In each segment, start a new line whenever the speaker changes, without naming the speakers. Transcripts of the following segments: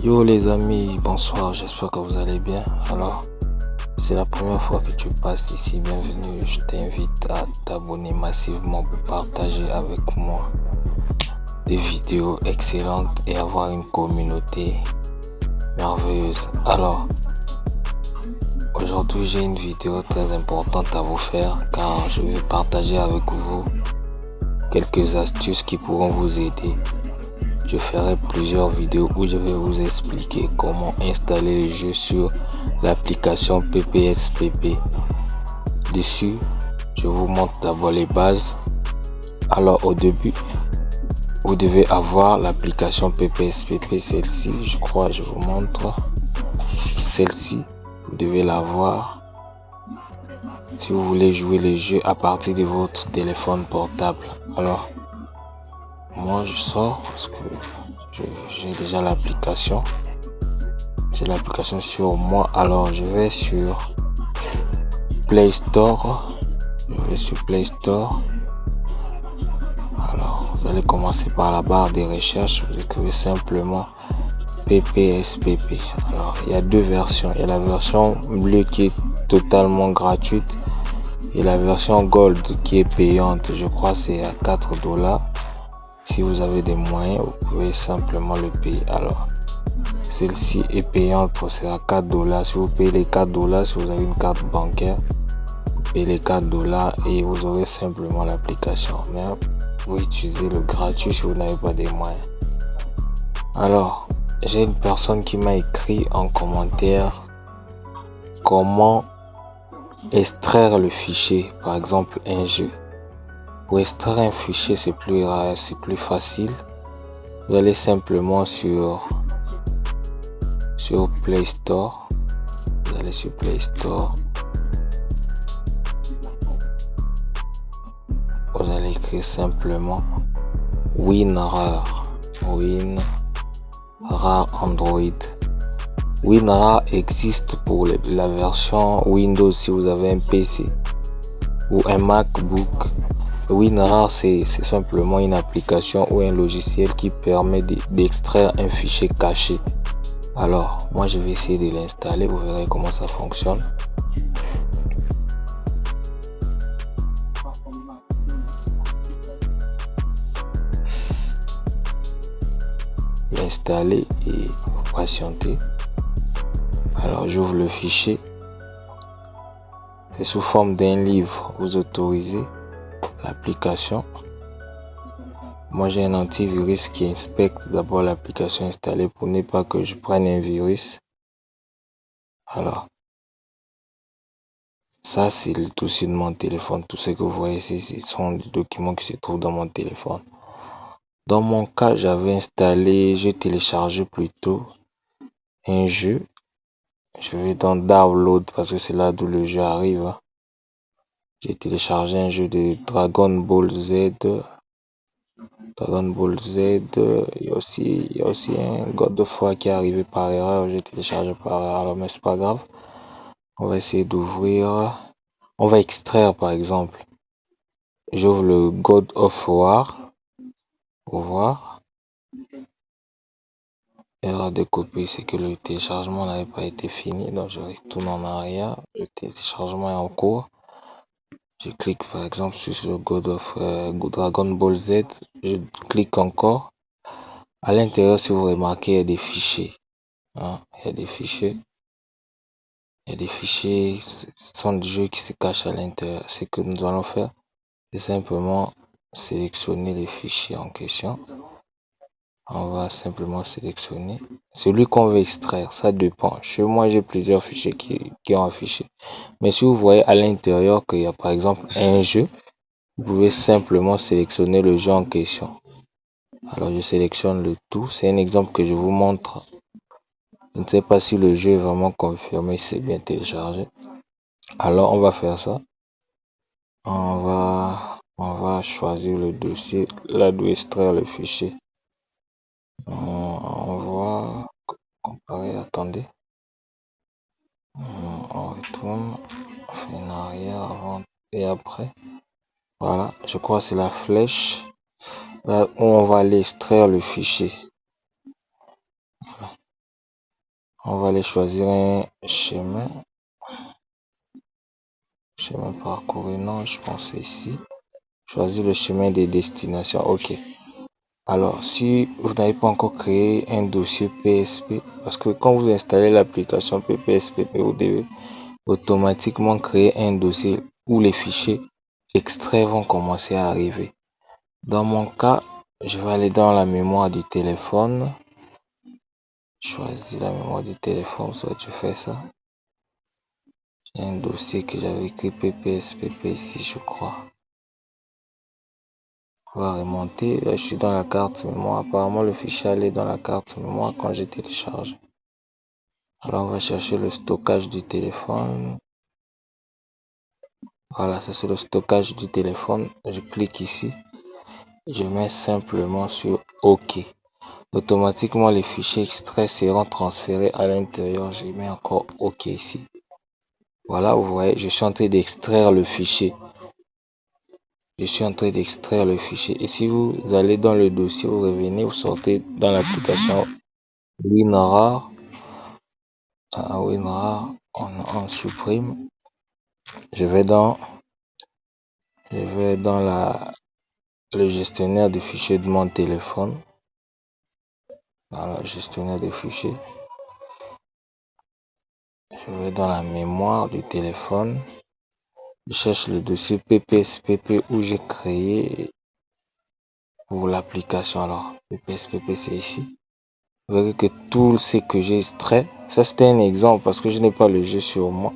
Yo les amis, bonsoir, j'espère que vous allez bien. Alors, c'est la première fois que tu passes ici, bienvenue. Je t'invite à t'abonner massivement pour partager avec moi des vidéos excellentes et avoir une communauté merveilleuse. Alors, aujourd'hui j'ai une vidéo très importante à vous faire car je vais partager avec vous quelques astuces qui pourront vous aider. Je ferai plusieurs vidéos où je vais vous expliquer comment installer le jeu sur l'application PPSPP. Dessus, je vous montre d'abord les bases. Alors au début, vous devez avoir l'application PPSPP, celle-ci, je crois, je vous montre. Celle-ci, vous devez l'avoir si vous voulez jouer les jeux à partir de votre téléphone portable. Alors, moi je sors parce que j'ai déjà l'application. J'ai l'application sur moi. Alors je vais sur Play Store. Alors vous allez commencer par la barre des recherches. Vous écrivez simplement PPSPP. Alors il y a deux versions. Il y a la version bleue qui est totalement gratuite et la version Gold qui est payante. Je crois que c'est à $4. Si vous avez des moyens, vous pouvez simplement le payer. Alors celle-ci est payante, c'est à $4. Si vous payez les $4, si vous avez une carte bancaire, vous payez les $4 et vous aurez simplement l'application. Mais vous utilisez le gratuit si vous n'avez pas des moyens. Alors, j'ai une personne qui m'a écrit en commentaire comment extraire le fichier, par exemple un jeu. Pour extraire un fichier, c'est plus facile. Vous allez simplement sur Play Store. Vous allez sur Play Store. Vous allez écrire simplement WinRAR. WinRAR Android. WinRAR existe pour la version Windows si vous avez un PC ou un MacBook. WinRAR c'est simplement une application ou un logiciel qui permet d'extraire un fichier caché. Alors, moi je vais essayer de l'installer, vous verrez comment ça fonctionne. L'installer et patienter. Alors, j'ouvre le fichier. C'est sous forme d'un livre. Vous autorisez l'application. Moi j'ai un antivirus qui inspecte d'abord l'application installée pour ne pas que je prenne un virus. Alors, ça c'est le dossier de mon téléphone. Tout ce que vous voyez ici, ce sont des documents qui se trouvent dans mon téléphone. Dans mon cas, j'ai téléchargé plutôt un jeu. Je vais dans Download parce que c'est là d'où le jeu arrive. J'ai téléchargé un jeu de Dragon Ball Z. Il y a aussi un God of War qui est arrivé par erreur. J'ai téléchargé par erreur, mais c'est pas grave. On va essayer d'ouvrir. On va extraire par exemple. J'ouvre le God of War. Pour voir. Erreur de copie, c'est que le téléchargement n'avait pas été fini. Donc je retourne en arrière. Le téléchargement est en cours. Je clique par exemple sur le God of Dragon Ball Z. Je clique encore. À l'intérieur, si vous remarquez, il y a des fichiers. Il y a des fichiers. Ce sont des jeux qui se cachent à l'intérieur. Ce que nous allons faire, c'est simplement sélectionner les fichiers en question. On va simplement sélectionner celui qu'on veut extraire. Ça dépend. Chez moi, j'ai plusieurs fichiers qui ont affiché. Mais si vous voyez à l'intérieur qu'il y a par exemple un jeu, vous pouvez simplement sélectionner le jeu en question. Alors, je sélectionne le tout. C'est un exemple que je vous montre. Je ne sais pas si le jeu est vraiment confirmé, si c'est bien téléchargé. Alors, on va faire ça. On va choisir le dossier, là d'où extraire le fichier. On va comparer, attendez. On retourne, on fait une arrière avant et après. Voilà, je crois que c'est la flèche. Là où on va aller extraire le fichier. On va aller choisir un chemin parcouru. Non, je pense ici. Choisir le chemin des destinations. Ok. Alors, si vous n'avez pas encore créé un dossier PSP, parce que quand vous installez l'application PPSPP, vous devez automatiquement créer un dossier où les fichiers extraits vont commencer à arriver. Dans mon cas, je vais aller dans la mémoire du téléphone. Choisis la mémoire du téléphone, soit tu fais ça. Il y a un dossier que j'avais écrit PPSPP ici, je crois. On va remonter. Là, je suis dans la carte mémoire. Apparemment, le fichier allait dans la carte mémoire quand j'ai téléchargé. Alors, on va chercher le stockage du téléphone. Voilà, ça c'est le stockage du téléphone. Je clique ici. Je mets simplement sur OK. Automatiquement, les fichiers extraits seront transférés à l'intérieur. Je mets encore OK ici. Voilà, vous voyez, je suis en train d'extraire le fichier. Je suis en train d'extraire le fichier. Et si vous allez dans le dossier, vous revenez, vous sortez dans l'application WinRAR. WinRAR, on supprime. Je vais dans le gestionnaire de fichiers de mon téléphone. Voilà, gestionnaire de fichiers. Je vais dans la mémoire du téléphone. Je cherche le dossier PPSPP où j'ai créé pour l'application. Alors, PPSPP, c'est ici. Vous verrez que tout ce que j'ai extrait, ça c'était un exemple parce que je n'ai pas le jeu sur moi.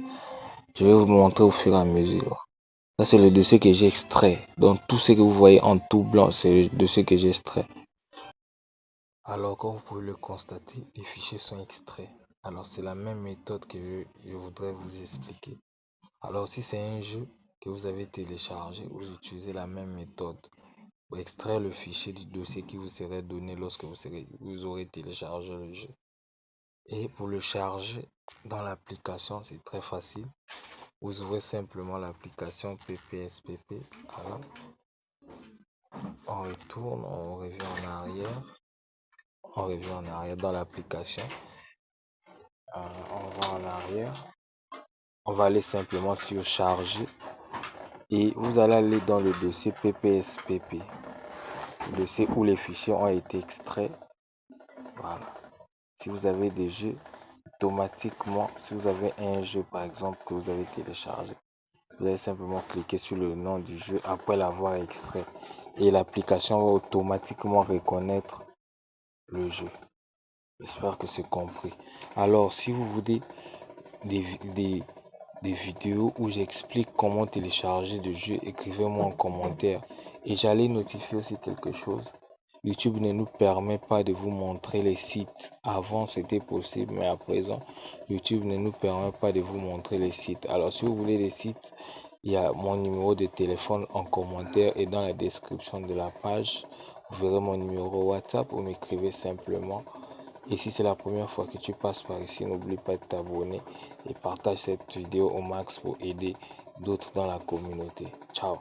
Je vais vous montrer au fur et à mesure. Ça c'est le dossier que j'ai extrait. Donc tout ce que vous voyez en tout blanc, c'est le dossier que j'ai extrait. Alors comme vous pouvez le constater, les fichiers sont extraits. Alors c'est la même méthode que je voudrais vous expliquer. Alors si c'est un jeu que vous avez téléchargé, vous utilisez la même méthode pour extraire le fichier du dossier qui vous serait donné lorsque vous aurez téléchargé le jeu. Et pour le charger dans l'application, c'est très facile. Vous ouvrez simplement l'application PPSPP. Voilà. On retourne, on revient en arrière. On revient en arrière dans l'application. On va en arrière. On va aller simplement sur charger. Et vous allez aller dans le dossier PPSPP. Le dossier où les fichiers ont été extraits. Voilà. Si vous avez des jeux, automatiquement, si vous avez un jeu par exemple que vous avez téléchargé, vous allez simplement cliquer sur le nom du jeu après l'avoir extrait et l'application va automatiquement reconnaître le jeu. J'espère que c'est compris. Alors, si vous voulez des vidéos où j'explique comment télécharger des jeux, écrivez-moi en commentaire. Et j'allais notifier aussi quelque chose. YouTube ne nous permet pas de vous montrer les sites. Avant, c'était possible, mais à présent, YouTube ne nous permet pas de vous montrer les sites. Alors, si vous voulez les sites, il y a mon numéro de téléphone en commentaire et dans la description de la page. Vous verrez mon numéro WhatsApp ou m'écrivez simplement. Et si c'est la première fois que tu passes par ici, n'oublie pas de t'abonner et partage cette vidéo au max pour aider d'autres dans la communauté. Ciao!